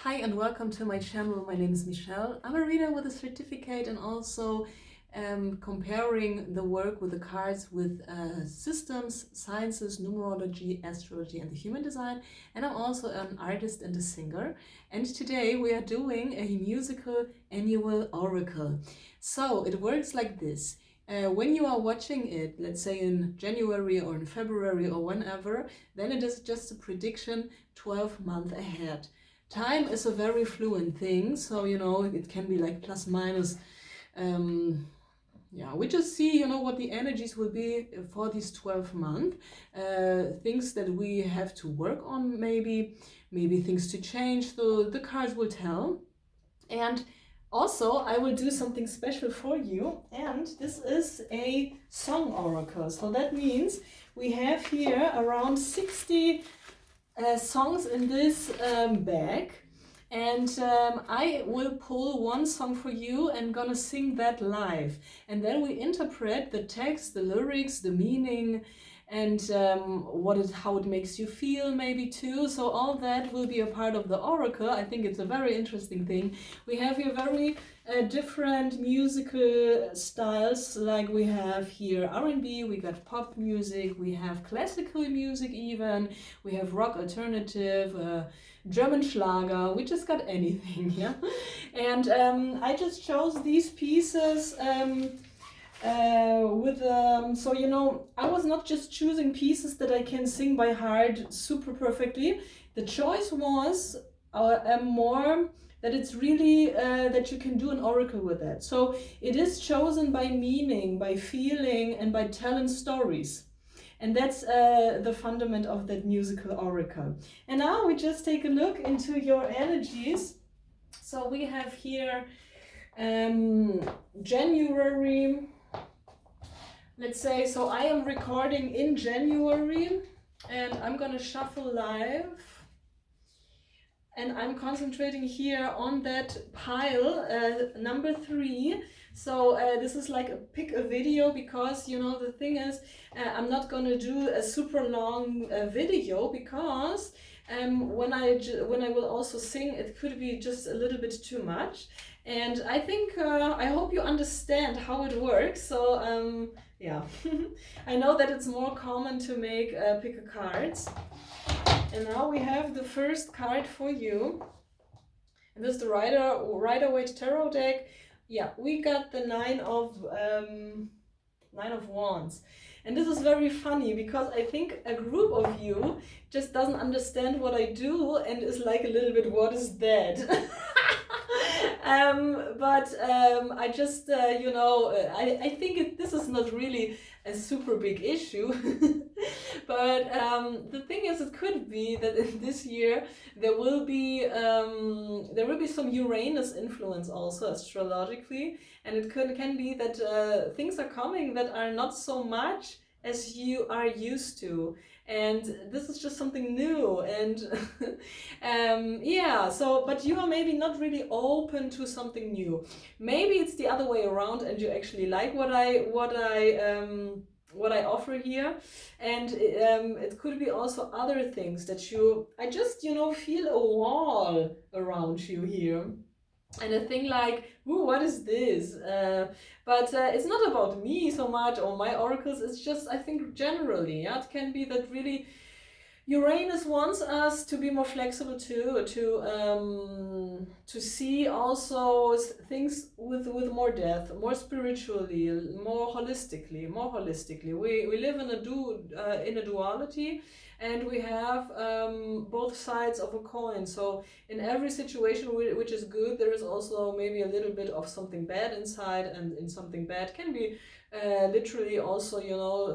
Hi and welcome to my channel. My name is Michelle. I'm a reader with a certificate and also comparing the work with the cards with systems, sciences, numerology, astrology and the human design. And I'm also an artist and a singer. And today we are doing a musical annual oracle. So it works like this. When you are watching it, let's say in January or in February or whenever, then it is just a prediction 12 months ahead. Time is a very fluent thing, so it can be like plus minus. Yeah, we just see what the energies will be for these 12 months, things that we have to work on, maybe things to change, so the cards will tell. And also I will do something special for you, and this is a song oracle. So that means we have here around 60 songs in this bag, and I will pull one song for you and gonna sing that live, and then we interpret the text, the lyrics, the meaning, and how it makes you feel maybe too. So all that will be a part of the oracle. I think it's a very interesting thing. We have here very different musical styles, like we have here R&B, we got pop music, we have classical music even, we have rock alternative, German Schlager, we just got anything, yeah? And I just chose these pieces I was not just choosing pieces that I can sing by heart super perfectly. The choice was more that it's really that you can do an oracle with that. So it is chosen by meaning, by feeling, and by telling stories. And that's the fundament of that musical oracle. And now we just take a look into your energies. So we have here January. Let's say, so I am recording in January and I'm gonna shuffle live. And I'm concentrating here on that pile, number 3. So this is like pick a video, because the thing is, I'm not gonna do a super long video, because when I will also sing, it could be just a little bit too much. And I think I hope you understand how it works. So yeah, I know that it's more common to make pick a cards. And now we have the first card for you. And this is the Rider-Waite Tarot deck. Yeah, we got the Nine of Wands. And this is very funny, because I think a group of you just doesn't understand what I do and is like a little bit, what is that? I just, I think this is not really a super big issue. But the thing is, it could be that in this year there will be some Uranus influence also astrologically, and it can be that things are coming that are not so much as you are used to, and this is just something new. And yeah, so but you are maybe not really open to something new. Maybe it's the other way around, and you actually like what I offer here. And it could be also other things that I just feel a wall around you here, and a thing like, ooh, what is this? But it's not about me so much or my oracles. It's just, I think, generally, yeah, it can be that really Uranus wants us to be more flexible too, to see also things with more depth, more spiritually, more holistically. We live in a duality, and we have both sides of a coin. So in every situation which is good, there is also maybe a little bit of something bad inside, and in something bad can be literally also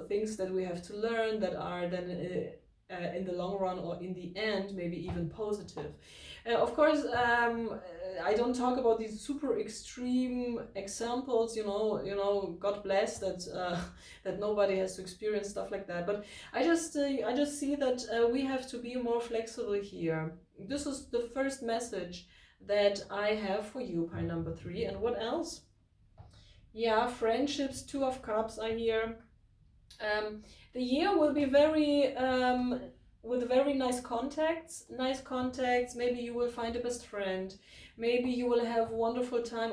things that we have to learn that are then in the long run, or in the end, maybe even positive. Of course, I don't talk about these super extreme examples, God bless that nobody has to experience stuff like that. But I just see that we have to be more flexible here. This is the first message that I have for you, pile number 3. And what else? Yeah, friendships, 2 of Cups are here. The year will be very with very nice contacts. Maybe you will find a best friend. Maybe you will have a wonderful time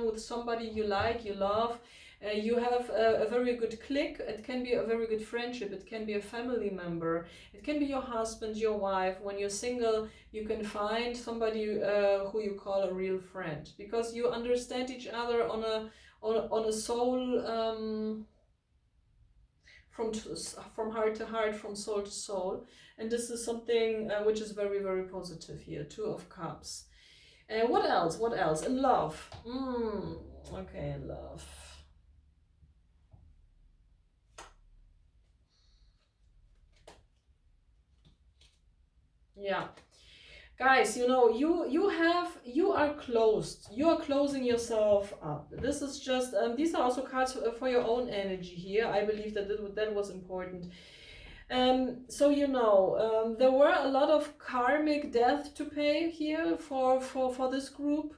with somebody you like, you love. You have a very good click. It can be a very good friendship. It can be a family member. It can be your husband, your wife. When you're single, you can find somebody who you call a real friend, because you understand each other on a soul, from heart to heart, from soul to soul. And this is something which is very, very positive here. Two of Cups. What else? In love. Okay, in love. Yeah. Guys, you know, you are closed. You are closing yourself up. This is just, these are also cards for your own energy here. I believe that that was important. So you know, there were a lot of karmic debt to pay here for this group.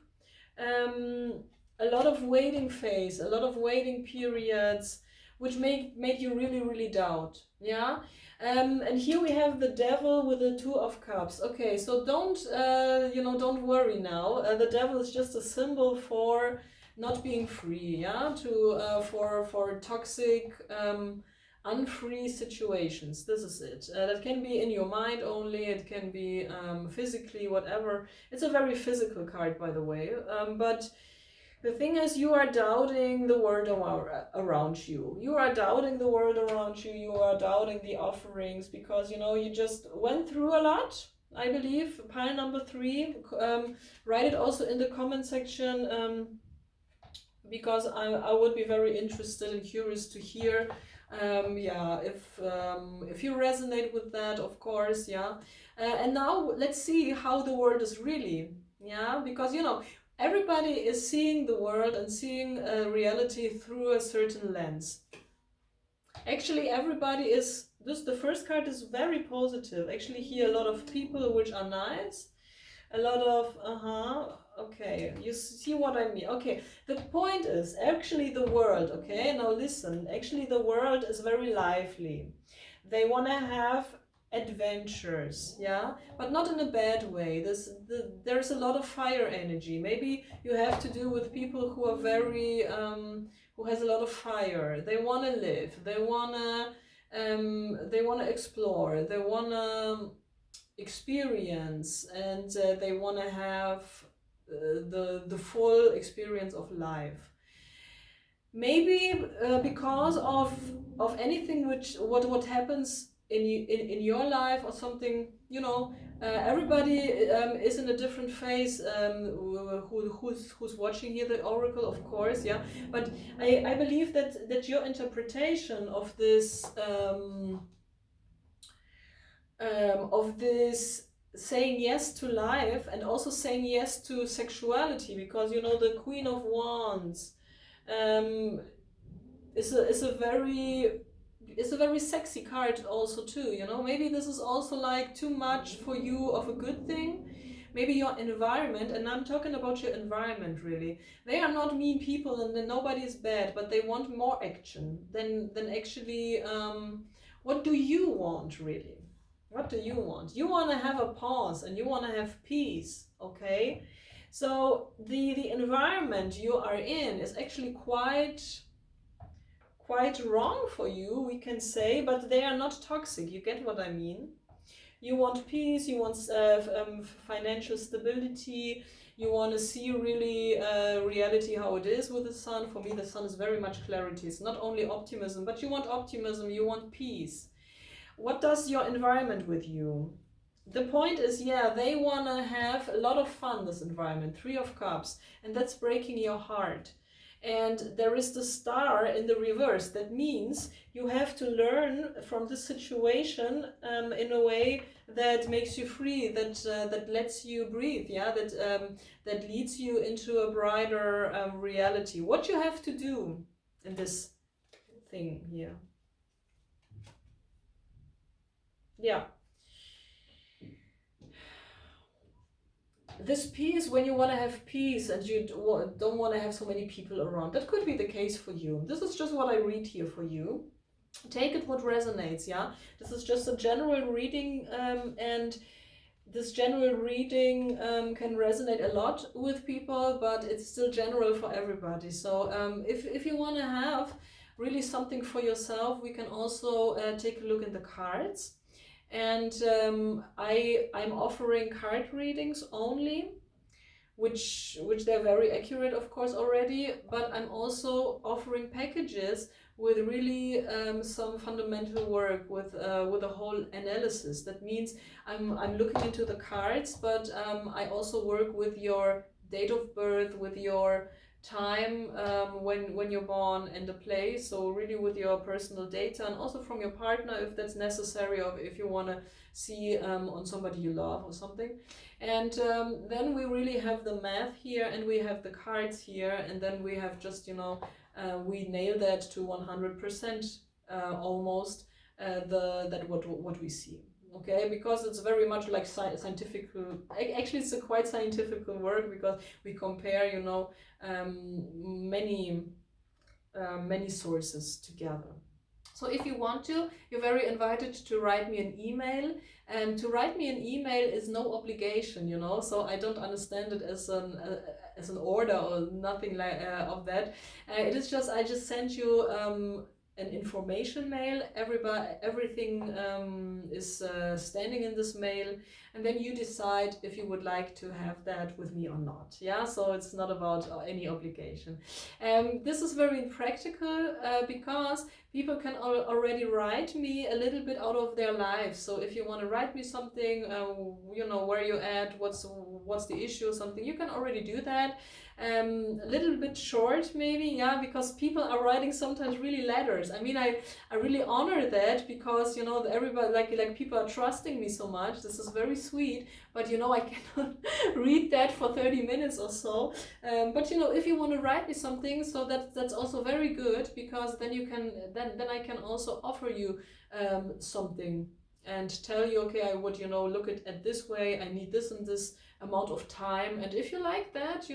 A lot of waiting phase, a lot of waiting periods, which made you really, really doubt. Yeah. And here we have the devil with the Two of Cups. Okay, so don't don't worry now. The devil is just a symbol for not being free. Yeah, for toxic, unfree situations. This is it. That can be in your mind only. It can be physically, whatever. It's a very physical card, by the way. But the thing is, you are doubting the world around you. You are doubting the world around you. You are doubting the offerings, because you know you just went through a lot. I believe pile number 3. Write it also in the comment section, because I would be very interested and curious to hear. Yeah, if you resonate with that, of course. Yeah. And now let's see how the world is really. Yeah, because you know, everybody is seeing the world and seeing reality through a certain lens. Actually, everybody is, the first card is very positive. Actually, here a lot of people which are nice. A lot of, okay, you see what I mean. Okay, the point is, actually the world, okay, now listen, actually the world is very lively. They want to have adventures, yeah, but not in a bad way. There's a lot of fire energy. Maybe you have to do with people who are very who has a lot of fire. They want to live, they want to explore, they want to experience, and they want to have the full experience of life. Maybe because of anything what happens in your life or something, you know. Everybody is in a different phase, who's watching here the oracle, of course. Yeah, but I believe that your interpretation of this saying yes to life, and also saying yes to sexuality, because you know the Queen of Wands is a very sexy card also too, you know. Maybe this is also like too much for you of a good thing. Maybe your environment, and I'm talking about your environment really, they are not mean people, and then nobody is bad, but they want more action than actually what do you want really? What do you want? You want to have a pause and you want to have peace, okay? So the environment you are in is actually quite wrong for you, we can say, but they are not toxic. You get what I mean? You want peace, you want financial stability, you want to see really reality how it is with the sun. For me, the sun is very much clarity. It's not only optimism, but you want optimism, you want peace. What does your environment with you? The point is, yeah, they want to have a lot of fun, this environment. 3 of Cups, and that's breaking your heart. And there is the star in the reverse. That means you have to learn from this situation in a way that makes you free, that lets you breathe, yeah, that leads you into a brighter reality. What you have to do in this thing here. Yeah. This peace, when you want to have peace and you don't want to have so many people around, that could be the case for you. This is just what I read here for you. take it what resonates. Yeah, this is just a general reading, and this general reading can resonate a lot with people, but it's still general for everybody. So if you want to have really something for yourself, we can also take a look in the cards. And I'm offering card readings only, which they're very accurate, of course, already, but I'm also offering packages with really some fundamental work with a whole analysis. That means I'm looking into the cards, but I also work with your date of birth, with your time when you're born, and the place, so really with your personal data, and also from your partner if that's necessary, or if you want to see on somebody you love or something. And then we really have the math here, and we have the cards here, and then we have just, we nail that to 100% almost, that what we see. Okay, because it's very much like scientific. Actually, it's a quite scientific work, because we compare, many sources together. So if you want to, you're very invited to write me an email. And to write me an email is no obligation, so I don't understand it as an order or nothing like of that. It is just, I just sent you an information mail. Everything is standing in this mail, and then you decide if you would like to have that with me or not. Yeah, so it's not about any obligation. This is very practical because people can already write me a little bit out of their lives. So if you want to write me something, where you at, what's the issue, something, you can already do that. A little bit short maybe, yeah, because people are writing sometimes really letters. I mean, I really honor that, because everybody, like people are trusting me so much. This is very sweet, but I cannot read that for 30 minutes or so. But if you want to write me something, so that's also very good, because then you can then I can also offer you something and tell you, okay, I would look at this way, I need this and this amount of time, and if you like that,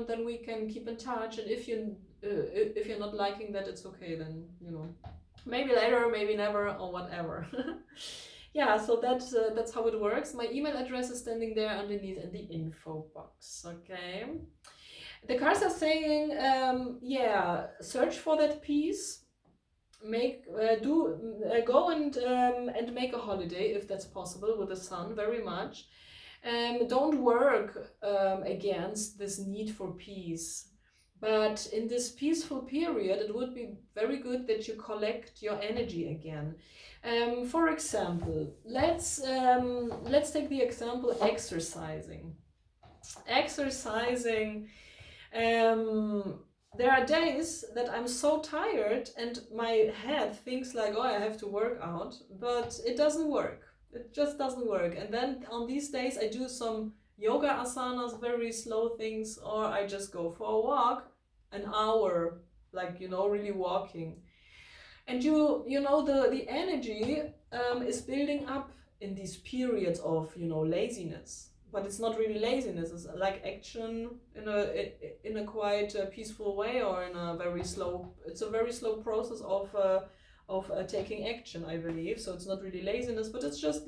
then we can keep in touch. And if you're not liking that, it's okay, then maybe later, maybe never, or whatever. Yeah, so that's how it works. My email address is standing there underneath in the info box. Okay, the cards are saying, search for that peace. Go and make a holiday if that's possible with the sun, very much. Don't work against this need for peace, but in this peaceful period, it would be very good that you collect your energy again. For example, let's take the example exercising. There are days that I'm so tired and my head thinks like, oh, I have to work out, but it doesn't work. It just doesn't work. And then on these days I do some yoga asanas, very slow things, or I just go for a walk, an hour, like, really walking. And the energy is building up in these periods of, laziness. But it's not really laziness, it's like action in a quite peaceful way, or in a very slow, it's a very slow process of taking action, I believe. So it's not really laziness, but it's just,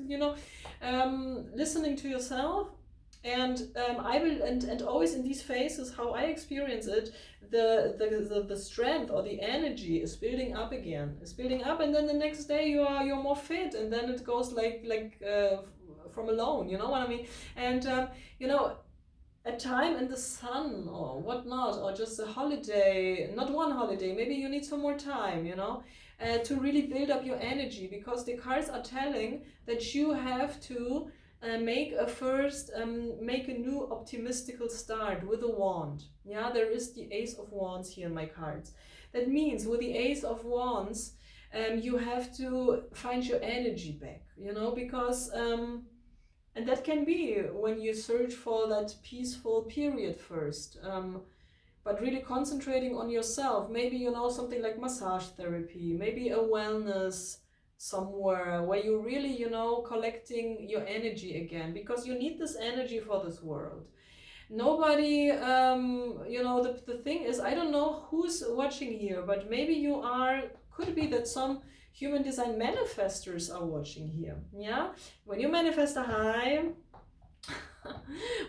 listening to yourself. And I will, and always in these phases, how I experience it, the strength or the energy is building up again. It's building up, and then the next day you're more fit, and then it goes like from alone. You know what I mean? And a time in the sun or whatnot, or just a holiday, not one holiday, maybe you need some more time, to really build up your energy, because the cards are telling that you have to make a new optimistical start with a wand. Yeah, there is the Ace of Wands here in my cards. That means with the Ace of Wands, you have to find your energy back, because and that can be when you search for that peaceful period first. But really concentrating on yourself, maybe something like massage therapy, maybe a wellness somewhere where you really collecting your energy again, because you need this energy for this world. Nobody the thing is, I don't know who's watching here, but maybe you are could be that some human design manifestors are watching here. Yeah, when you manifest a high,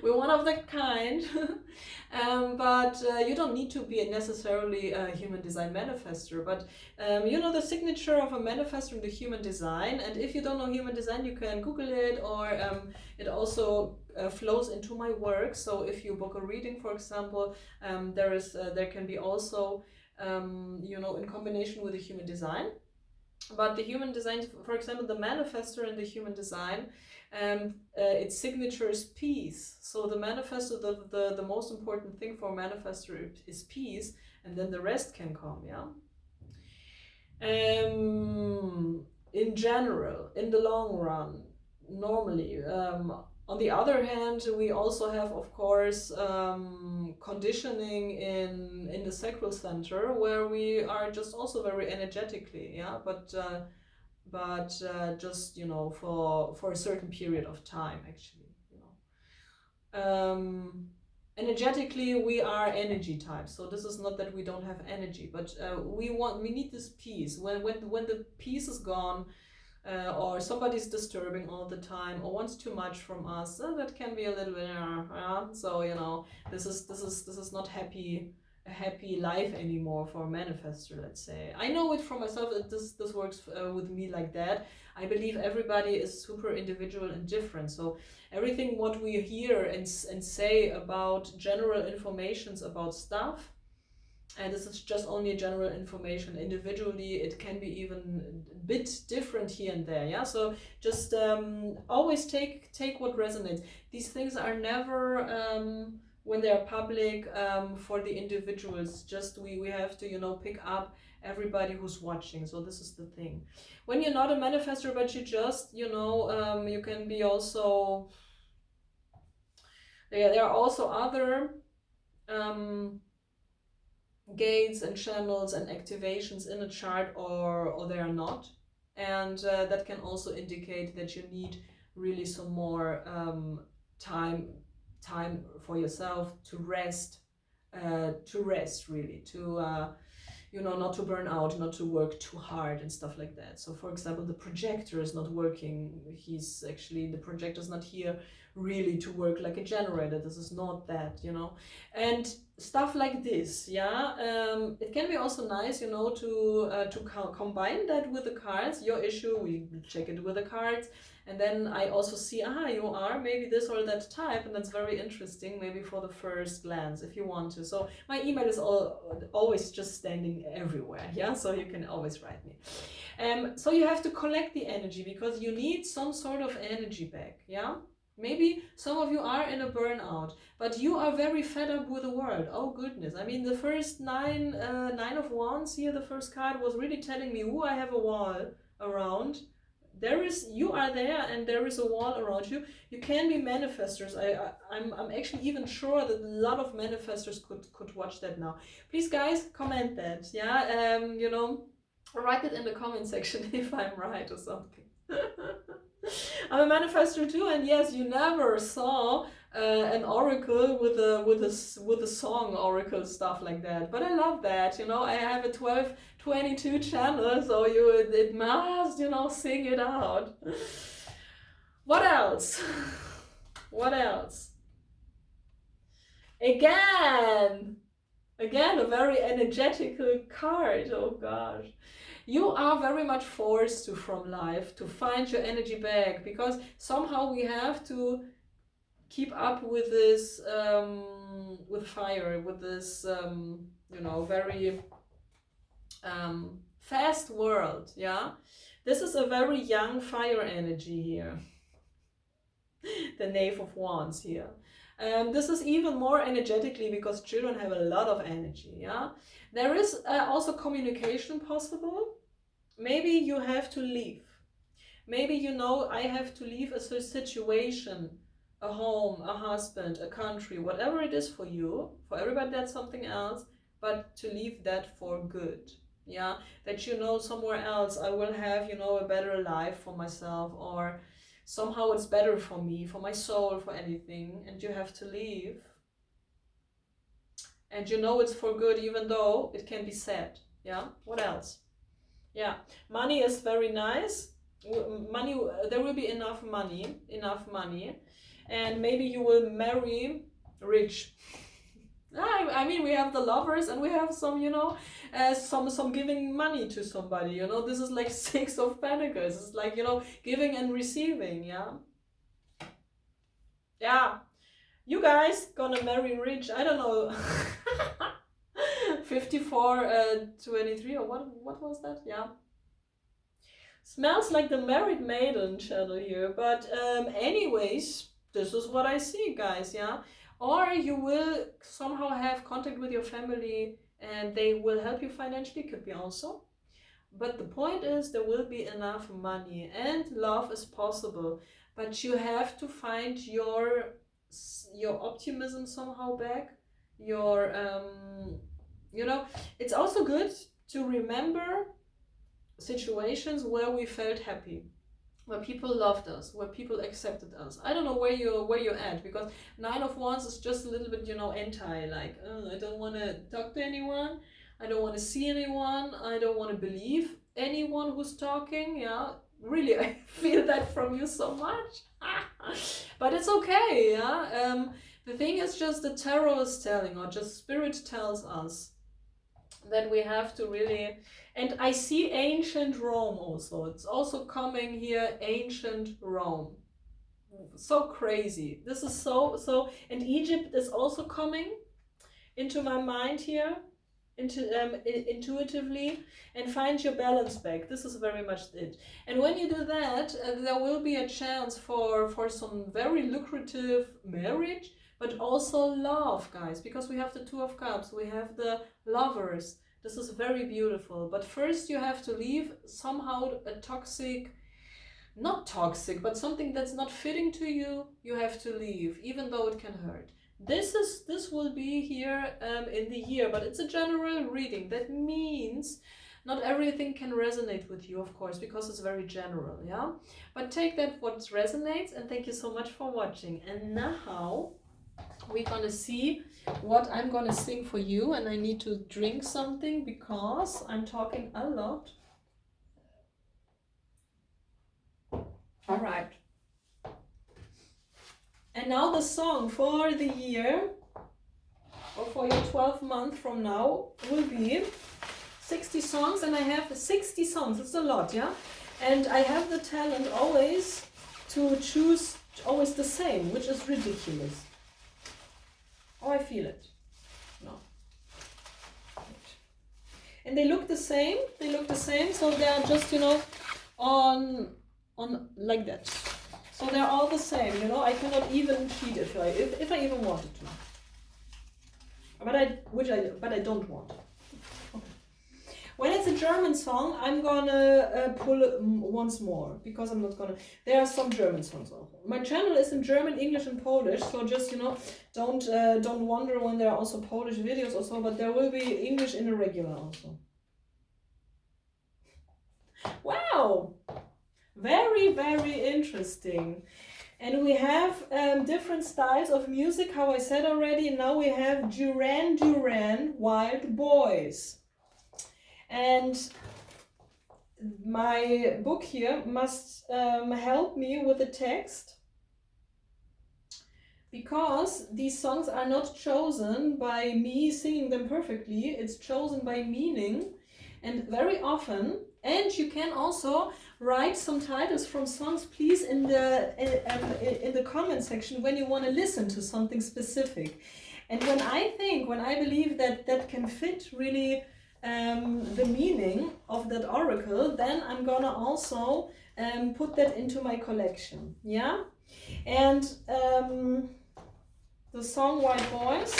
we're one of that kind. But you don't need to be necessarily a human design manifestor, but you know the signature of a manifestor in the human design. And if you don't know human design, you can Google it, or it also flows into my work. So if you book a reading, for example, there can be also you know, in combination with the human design. But the human design, for example, the manifestor in the human design, its signature is peace. So the manifestor, the most important thing for a manifestor is peace, and then the rest can come, yeah? In general, in the long run, normally. On the other hand, we also have, of course, conditioning in the sacral center, where we are just also very energetically, yeah, but just, you know, for a certain period of time, actually, you know. Energetically, we are energy types, so this is not that we don't have energy, but we need this peace. When the peace is gone, or somebody's disturbing all the time, or wants too much from us, that can be a little bit, so, you know, this is not a happy life anymore for a manifestor, let's say. I know it from myself that this works with me like that. I believe everybody is super individual and different, so everything what we hear and say about general informations about stuff, and this is just only general information. Individually, it can be even a bit different here and there, yeah? So just always take what resonates. These things are never, when they are public, for the individuals. Just we have to, you know, pick up everybody who's watching. So this is the thing. When you're not a manifestor, but you just, you know, you can be also, there are also other gates and channels and activations in a chart, or they are not, and that can also indicate that you need really some more time for yourself to rest, really, to you know, not to burn out, not to work too hard and stuff like that. So for example, the projector is not working. The projector's not here really to work like a generator. This is not that, you know, and stuff like this, yeah. It can be also nice, you know, to combine that with the cards. Your issue, we check it with the cards, and then I also see, you are maybe this or that type, and that's very interesting, maybe for the first glance, if you want to. So my email is always just standing everywhere, yeah, so you can always write me. So you have to collect the energy, because you need some sort of energy back, yeah. Maybe some of you are in a burnout, but you are very fed up with the world. Oh goodness, I mean, the first nine of wands here, the first card was really telling me, I have a wall around. You are there, and there is a wall around you. You can be manifestors. I'm actually even sure that a lot of manifestors could watch that now. Please, guys, comment that. Yeah, you know, write it in the comment section if I'm right or something. I'm a manifestor too, and yes, you never saw an oracle with a song oracle, stuff like that. But I love that, you know. I have a 1222 channel, so it must, you know, sing it out. What else? What else? Again, a very energetical card. Oh gosh. You are very much forced to, from life, to find your energy back, because somehow we have to keep up with this, with fire, with this, you know, very fast world, yeah? This is a very young fire energy here. The Knave of Wands here. This is even more energetically, because children have a lot of energy, yeah? There is also communication possible. Maybe you have to leave. Maybe, you know, I have to leave a situation, a home, a husband, a country, whatever it is for you. For everybody that's something else, but to leave that for good. Yeah, that, you know, somewhere else I will have, you know, a better life for myself, or somehow it's better for me, for my soul, for anything, and you have to leave. And you know it's for good, even though it can be sad. Yeah, what else? Yeah, money is very nice. Money, there will be enough money, and maybe you will marry rich. I mean, we have the lovers and we have some, some giving money to somebody. This is like Six of Pentacles. It's like, giving and receiving. Yeah. Yeah. You guys gonna marry rich? I don't know. 54, 23, or what was that? Yeah. Smells like the married maiden channel here, but anyways, this is what I see, guys. Yeah. Or you will somehow have contact with your family and they will help you financially, could be also. But the point is, there will be enough money and love is possible, but you have to find your optimism somehow back. Your it's also good to remember situations where we felt happy, where people loved us, where people accepted us. I don't know where you're at, because Nine of Wands is just a little bit, anti, like, I don't want to talk to anyone, I don't want to see anyone, I don't want to believe anyone who's talking. Yeah, really, I feel that from you so much. But it's okay. Yeah. The thing is, just the tarot is telling, or just spirit tells us, that we have to really, and I see ancient Rome also. It's also coming here, ancient Rome. So crazy. This is so, and Egypt is also coming into my mind here, intuitively, and find your balance back. This is very much it. And when you do that, there will be a chance for some very lucrative marriage, but also love, guys, because we have the Two of Cups, we have the Lovers. This is very beautiful. But first you have to leave somehow a toxic, not toxic, but something that's not fitting to you. You have to leave, even though it can hurt. This will be here in the year, but it's a general reading. That means not everything can resonate with you, of course, because it's very general. Yeah, but take that what resonates, and thank you so much for watching. And now we're gonna see what I'm gonna sing for you, and I need to drink something because I'm talking a lot. All right. And now the song for the year, or for your 12 month from now, will be 60 songs, and I have 60 songs. It's a lot, yeah? And I have the talent always to choose always the same, which is ridiculous. Oh, I feel it. No. And they look the same. They look the same. So they are just, on like that. So they're all the same. I cannot even cheat if I even wanted to. But I don't want. Okay. When it's a German song, I'm gonna pull once more, because I'm not gonna. There are some German songs also. My channel is in German, English, and Polish, so just don't wonder when there are also Polish videos also, but there will be English in a regular also. Wow, very, very interesting. And we have different styles of music, how I said already. Now we have Duran Duran, Wild Boys. And my book here must help me with the text, because these songs are not chosen by me singing them perfectly. It's chosen by meaning, and very often. And you can also write some titles from songs, please, in the comment section when you want to listen to something specific. And when I believe that can fit really the meaning of that oracle, then I'm gonna also put that into my collection. Yeah, and the song White Boys,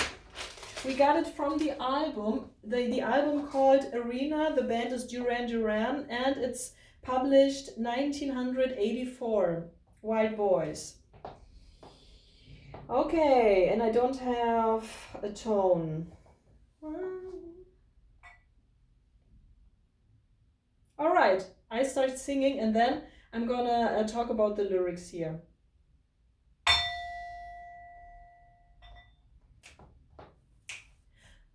we got it from the album, the album called Arena. The band is Duran Duran, and it's published 1984, White Boys. Okay, and I don't have a tone. All right, I start singing, and then I'm gonna talk about the lyrics here.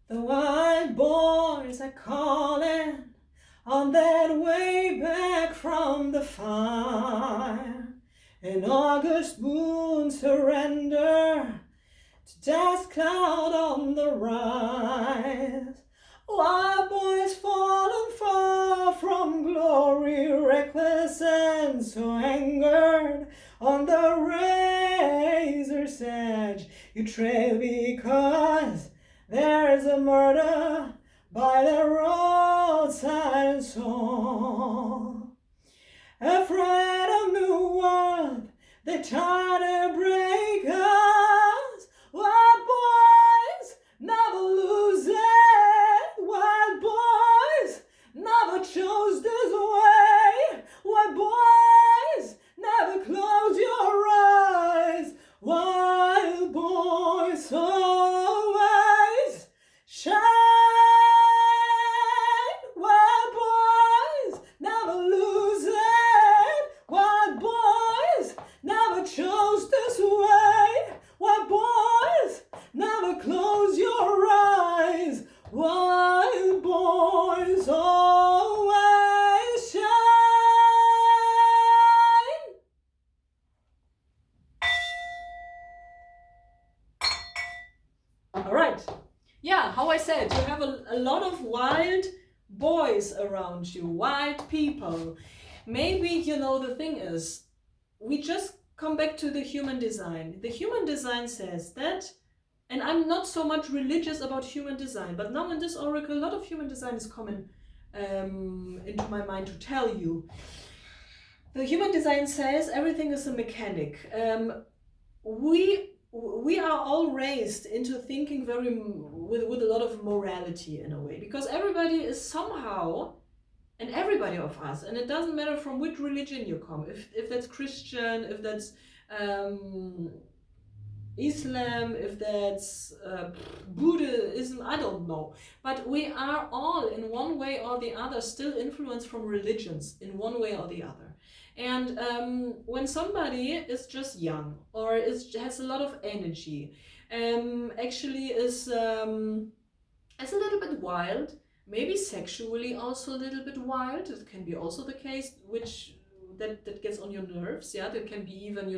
The wild boys are calling, on that way back from the fire. An August moon surrender to dust cloud on the rise. Wild boys fallen far from glory, reckless and so angered, on the razor's edge you trail because there's a murder by the roadside song. Afraid of new world, they try to break us. Wild boys never lose it. Wild boys never chose this way. Wild boys never close your eyes. Wild boys always shine. Wild boys never lose it. Wild boys never chose this way. Wild boys never close your eyes. Wild boys always shine. All right. Yeah, how I said, you have a lot of wild boys around you, wild people. Maybe, the thing is, we just come back to the human design. The human design says that, and I'm not so much religious about human design, but now in this oracle, a lot of human design is coming into my mind to tell you. The human design says everything is a mechanic. We are all raised into thinking with a lot of morality in a way, because everybody is somehow, and everybody of us, and it doesn't matter from which religion you come, if that's Christian, if that's Islam, if that's Buddhism, I don't know, but we are all in one way or the other still influenced from religions in one way or the other. And when somebody is just young or has a lot of energy, actually is a little bit wild, maybe sexually also a little bit wild, it can be also the case, which that gets on your nerves. Yeah, there can be even,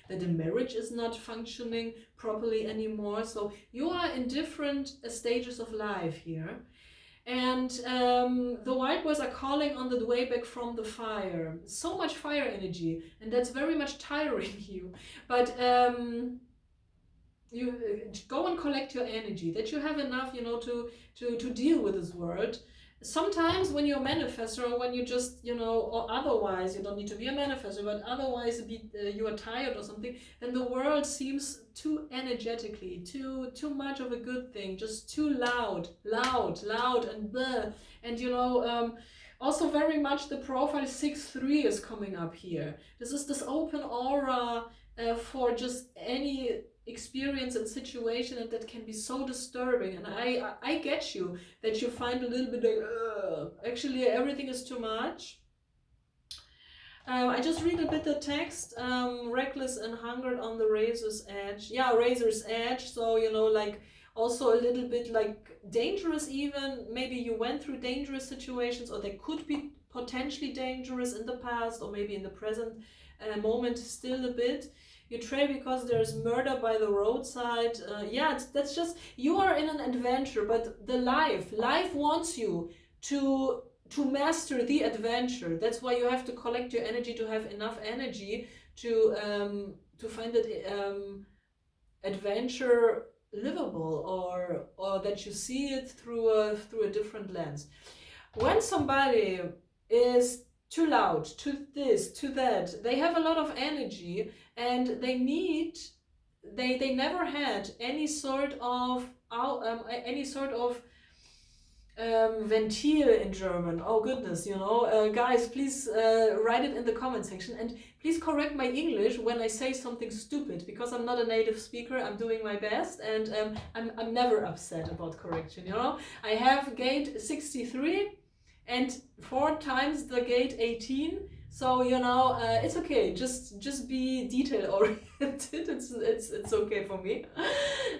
that the marriage is not functioning properly anymore. So you are in different stages of life here. And the white boys are calling on the way back from the fire. So much fire energy, and that's very much tiring you. But you go and collect your energy, that you have enough, to deal with this world. Sometimes when you're a manifestor, or when you just, or otherwise, you don't need to be a manifestor, but otherwise you are tired or something, then the world seems too energetically, too much of a good thing, just too loud, and blah. And also very much the profile 6-3 is coming up here. This is this open aura for just any experience and situation, and that can be so disturbing. And I get you that you find a little bit like, actually everything is too much. I just read a bit the text. Reckless and hungered on the razor's edge. Yeah, razor's edge. So like also a little bit like dangerous even. Maybe you went through dangerous situations, or they could be potentially dangerous in the past, or maybe in the present moment still a bit. You trail because there's murder by the roadside. That's just, you are in an adventure, but the life wants you to master the adventure. That's why you have to collect your energy, to have enough energy to find that adventure livable, or that you see it through a different lens. When somebody is too loud, to this, to that, they have a lot of energy, and they never had any sort of ventil in German. Oh goodness, guys, please write it in the comment section, and please correct my English when I say something stupid, because I'm not a native speaker. I'm doing my best, and I'm never upset about correction. I have gate 63 and 4 times the gate 18, so it's okay. Just be detail oriented. It's okay for me.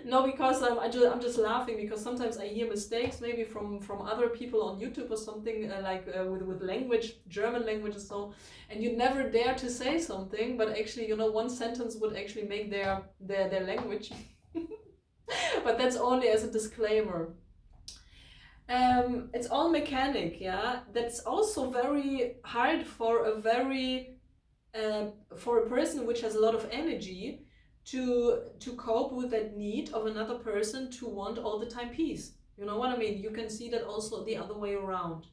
No, because I'm just laughing because sometimes I hear mistakes maybe from other people on YouTube or something with language, German language and so, and you never dare to say something, but actually, you know, one sentence would actually make their language. But that's only as a disclaimer. It's all mechanic, yeah. That's also very hard for a person which has a lot of energy to cope with that need of another person to want all the time peace. You know what I mean? You can see that also the other way around.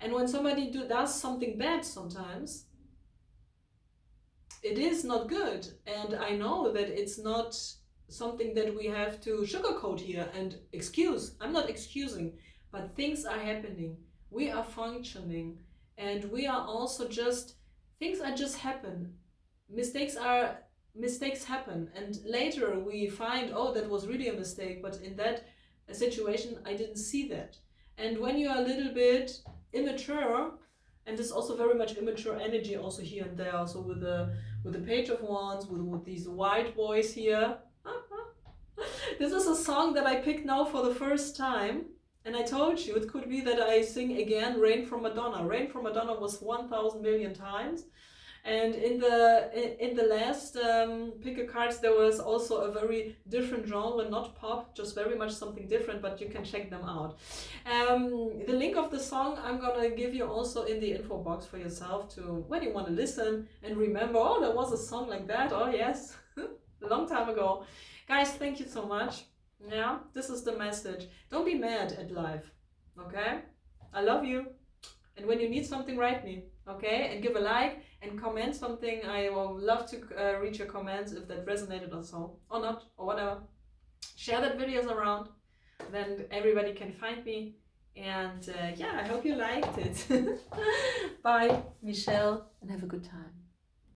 And when somebody does something bad sometimes, it is not good. And I know that it's not something that we have to sugarcoat here and excuse. I'm not excusing, but things are happening. We are functioning, and we are also just, things are just happen. Mistakes happen, and later we find, oh, that was really a mistake, but in that situation I didn't see that. And when you are a little bit immature, and there's also very much immature energy also here and there, also with the Page of Wands, with these white boys here. This is a song that I picked now for the first time, and I told you it could be that I sing again Rain from Madonna. Rain from Madonna was 1,000 million times. And in the last pick a cards, there was also a very different genre, not pop, just very much something different, but you can check them out. The link of the song I'm gonna give you also in the info box for yourself to when you want to listen and remember, oh, there was a song like that, oh yes, a long time ago. Guys, thank you so much. Yeah, this is the message. Don't be mad at life, okay? I love you. And when you need something, write me, okay? And give a like and comment something. I will love to read your comments if that resonated or so, or not, or whatever. Share that videos around, then everybody can find me. And yeah, I hope you liked it. Bye, Michelle, and have a good time.